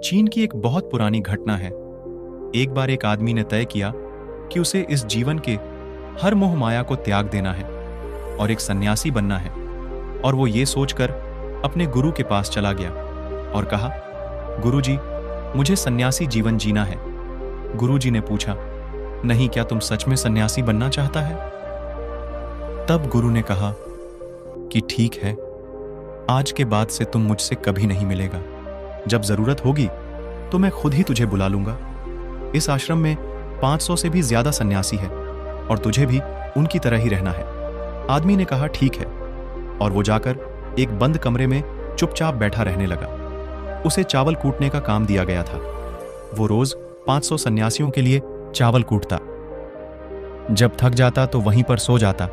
चीन की एक बहुत पुरानी घटना है। एक बार एक आदमी ने तय किया कि उसे इस जीवन के हर मोह माया को त्याग देना है और एक सन्यासी बनना है। और वो ये सोचकर अपने गुरु के पास चला गया और कहा, गुरुजी, मुझे सन्यासी जीवन जीना है। गुरुजी ने पूछा, नहीं, क्या तुम सच में सन्यासी बनना चाहता है? तब गुरु ने कहा कि ठीक है, आज के बाद से तुम मुझसे कभी नहीं मिलेगा। जब जरूरत होगी तो मैं खुद ही तुझे बुला लूंगा। इस आश्रम में 500 से भी ज्यादा सन्यासी है और तुझे भी उनकी तरह ही रहना है। आदमी ने कहा, ठीक है, और वो जाकर एक बंद कमरे में चुपचाप बैठा रहने लगा। उसे चावल कूटने का काम दिया गया था। वो रोज 500 सन्यासियों के लिए चावल कूटता। जब थक जाता तो वहीं पर सो जाता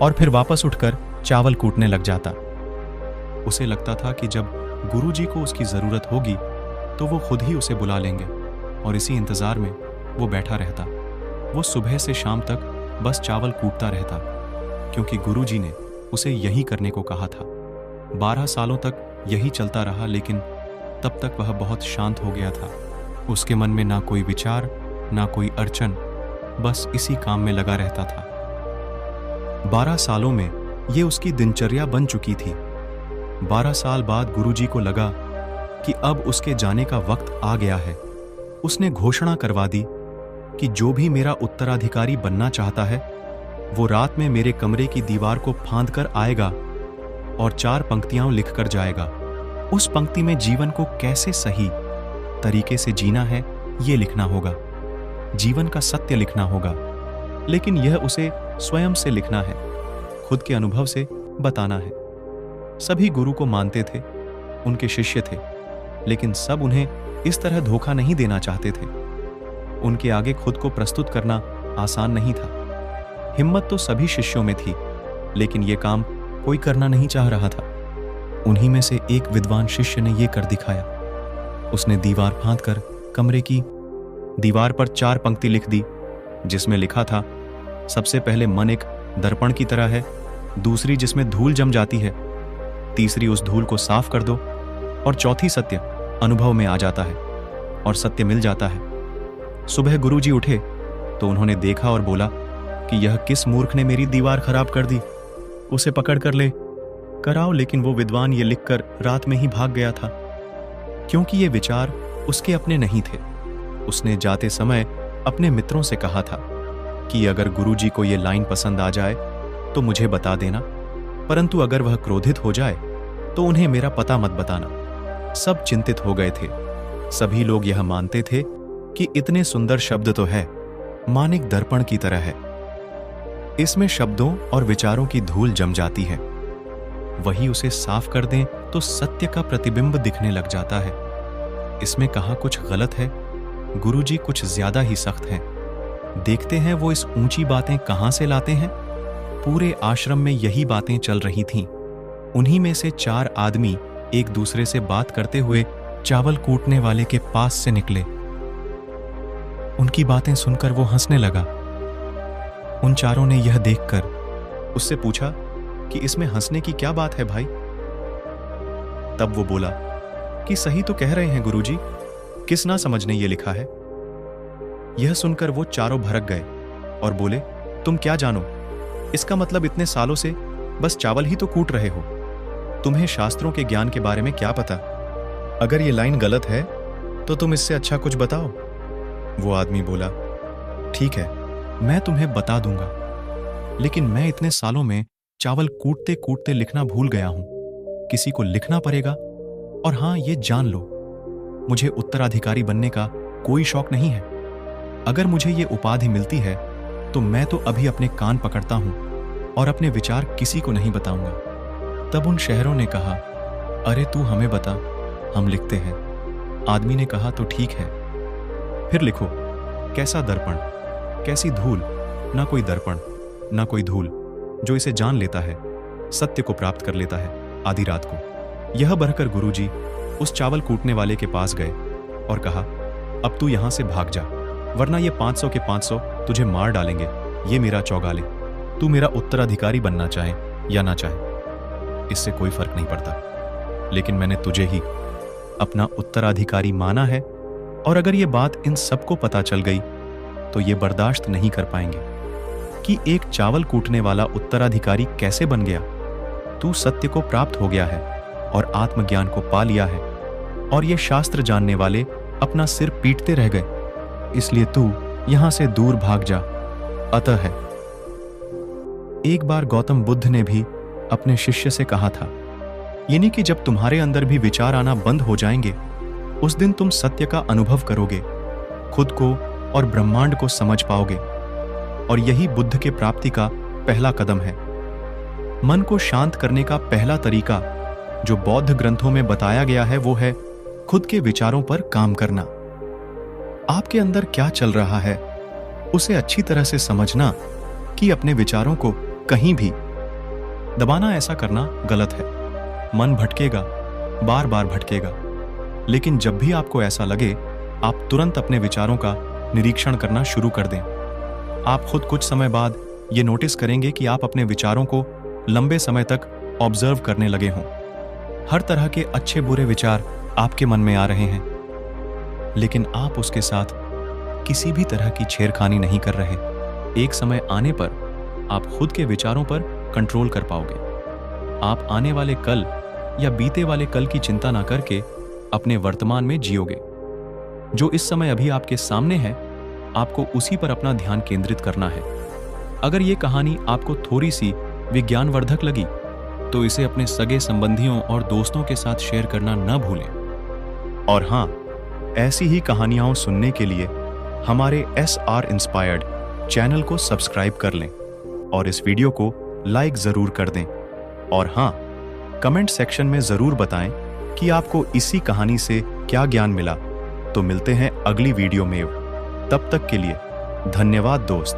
और फिर वापस उठकर चावल कूटने लग जाता। उसे लगता था कि जब गुरुजी को उसकी जरूरत होगी तो वो खुद ही उसे बुला लेंगे, और इसी इंतजार में वो बैठा रहता। वो सुबह से शाम तक बस चावल कूटता रहता, क्योंकि गुरुजी ने उसे यही करने को कहा था। 12 सालों तक यही चलता रहा, लेकिन तब तक वह बहुत शांत हो गया था। उसके मन में ना कोई विचार, ना कोई अड़चन, बस इसी काम में लगा रहता था। 12 सालों में ये उसकी दिनचर्या बन चुकी थी। 12 साल बाद गुरुजी को लगा कि अब उसके जाने का वक्त आ गया है। उसने घोषणा करवा दी कि जो भी मेरा उत्तराधिकारी बनना चाहता है वो रात में मेरे कमरे की दीवार को फांद कर आएगा और 4 पंक्तियां लिख कर जाएगा। उस पंक्ति में जीवन को कैसे सही तरीके से जीना है ये लिखना होगा, जीवन का सत्य लिखना होगा, लेकिन यह उसे स्वयं से लिखना है, खुद के अनुभव से बताना है। सभी गुरु को मानते थे, उनके शिष्य थे, लेकिन सब उन्हें इस तरह धोखा नहीं देना चाहते थे। उनके आगे खुद को प्रस्तुत करना आसान नहीं था। हिम्मत तो सभी शिष्यों में थी, लेकिन यह काम कोई करना नहीं चाह रहा था। उन्हीं में से एक विद्वान शिष्य ने यह कर दिखाया। उसने दीवार फांदकर कमरे की दीवार पर 4 पंक्ति लिख दी, जिसमें लिखा था, सबसे पहले मन एक दर्पण की तरह है, दूसरी जिसमें धूल जम जाती है, तीसरी उस धूल को साफ कर दो, और चौथी सत्य अनुभव में आ जाता है और सत्य मिल जाता है। सुबह गुरुजी उठे तो उन्होंने देखा और बोला कि यह किस मूर्ख ने मेरी दीवार खराब कर दी, उसे पकड़ कर ले कराओ। लेकिन वो विद्वान ये लिखकर रात में ही भाग गया था, क्योंकि ये विचार उसके अपने नहीं थे। उसने जाते समय अपने मित्रों से कहा था कि अगर गुरुजी को ये लाइन पसंद आ जाए तो मुझे बता देना, परंतु अगर वह क्रोधित हो जाए तो उन्हें मेरा पता मत बताना। सब चिंतित हो गए थे। सभी लोग यह मानते थे कि इतने सुंदर शब्द तो है, मानिक दर्पण की तरह है, इसमें शब्दों और विचारों की धूल जम जाती है, वही उसे साफ कर दें तो सत्य का प्रतिबिंब दिखने लग जाता है। इसमें कहाँ कुछ गलत है? गुरुजी कुछ ज्यादा ही सख्त हैं। देखते हैं वो इस ऊंची बातें कहां से लाते हैं। पूरे आश्रम में यही बातें चल रही थीं। उन्हीं में से 4 आदमी एक दूसरे से बात करते हुए चावल कूटने वाले के पास से निकले। उनकी बातें सुनकर वो हंसने लगा। उन चारों ने यह देखकर उससे पूछा कि इसमें हंसने की क्या बात है भाई? तब वो बोला कि सही तो कह रहे हैं गुरुजी, किस ना समझ ने ये लिखा है। यह सुनकर वो चारों भड़क गए और बोले, तुम क्या जानो? इसका मतलब इतने सालों से बस चावल ही तो कूट रहे हो, तुम्हें शास्त्रों के ज्ञान के बारे में क्या पता? अगर ये लाइन गलत है तो तुम इससे अच्छा कुछ बताओ। वो आदमी बोला, ठीक है, मैं तुम्हें बता दूंगा, लेकिन मैं इतने सालों में चावल कूटते कूटते लिखना भूल गया हूं। किसी को लिखना पड़ेगा। और हां, ये जान लो, मुझे उत्तराधिकारी बनने का कोई शौक नहीं है। अगर मुझे ये उपाधि मिलती है तो मैं तो अभी अपने कान पकड़ता हूं और अपने विचार किसी को नहीं बताऊंगा। तब उन शहरों ने कहा, अरे तू हमें बता, हम लिखते हैं। आदमी ने कहा, तो ठीक है, फिर लिखो, कैसा दर्पण, कैसी धूल, ना कोई दर्पण ना कोई धूल, जो इसे जान लेता है सत्य को प्राप्त कर लेता है आधी रात को। यह बढ़कर गुरुजी उस चावल कूटने वाले के पास गए और कहा, अब तू यहां से भाग जा, वरना ये 500 के 500 तुझे मार डालेंगे। ये मेरा चौगाले, तू मेरा उत्तराधिकारी बनना चाहे या ना चाहे, इससे कोई फर्क नहीं पड़ता, लेकिन मैंने तुझे ही अपना उत्तराधिकारी माना है, और अगर ये बात इन सबको पता चल गई तो ये बर्दाश्त नहीं कर पाएंगे कि एक चावल कूटने वाला उत्तराधिकारी कैसे बन गया। तू सत्य को प्राप्त हो गया है और आत्मज्ञान को पा लिया है, और ये शास्त्र जानने वाले अपना सिर पीटते रह गए, इसलिए तू यहां से दूर भाग जा। अतः है। एक बार गौतम बुद्ध ने भी अपने शिष्य से कहा था, यानी कि जब तुम्हारे अंदर भी विचार आना बंद हो जाएंगे, उस दिन तुम सत्य का अनुभव करोगे, खुद को और ब्रह्मांड को समझ पाओगे, और यही बुद्ध के प्राप्ति का पहला कदम है। मन को शांत करने का पहला तरीका जो बौद्ध ग्रंथों में बताया गया है वो है खुद के विचारों पर काम करना। आपके अंदर क्या चल रहा है उसे अच्छी तरह से समझना कि अपने विचारों को कहीं भी दबाना, ऐसा करना गलत है। मन भटकेगा, बार बार भटकेगा, लेकिन जब भी आपको ऐसा लगे आप तुरंत अपने विचारों का निरीक्षण करना शुरू कर दें। आप खुद कुछ समय बाद ये नोटिस करेंगे कि आप अपने विचारों को लंबे समय तक ऑब्जर्व करने लगे हों। हर तरह के अच्छे बुरे विचार आपके मन में आ रहे हैं, लेकिन आप उसके साथ किसी भी तरह की छेड़खानी नहीं कर रहे। एक समय आने पर आप खुद के विचारों पर कंट्रोल कर पाओगे। आप आने वाले कल या बीते वाले कल की चिंता ना करके अपने वर्तमान में जियोगे। जो इस समय अभी आपके सामने है, आपको उसी पर अपना ध्यान केंद्रित करना है। अगर ये कहानी आपको थोड़ी सी विज्ञानवर्धक लगी तो इसे अपने सगे संबंधियों और दोस्तों के साथ शेयर करना न भूलें। और हाँ, ऐसी ही कहानियां सुनने के लिए हमारे SR इंस्पायर्ड चैनल को सब्सक्राइब कर लें और इस वीडियो को लाइक जरूर कर दें। और हाँ, कमेंट सेक्शन में जरूर बताएं कि आपको इसी कहानी से क्या ज्ञान मिला। तो मिलते हैं अगली वीडियो में। तब तक के लिए धन्यवाद दोस्त।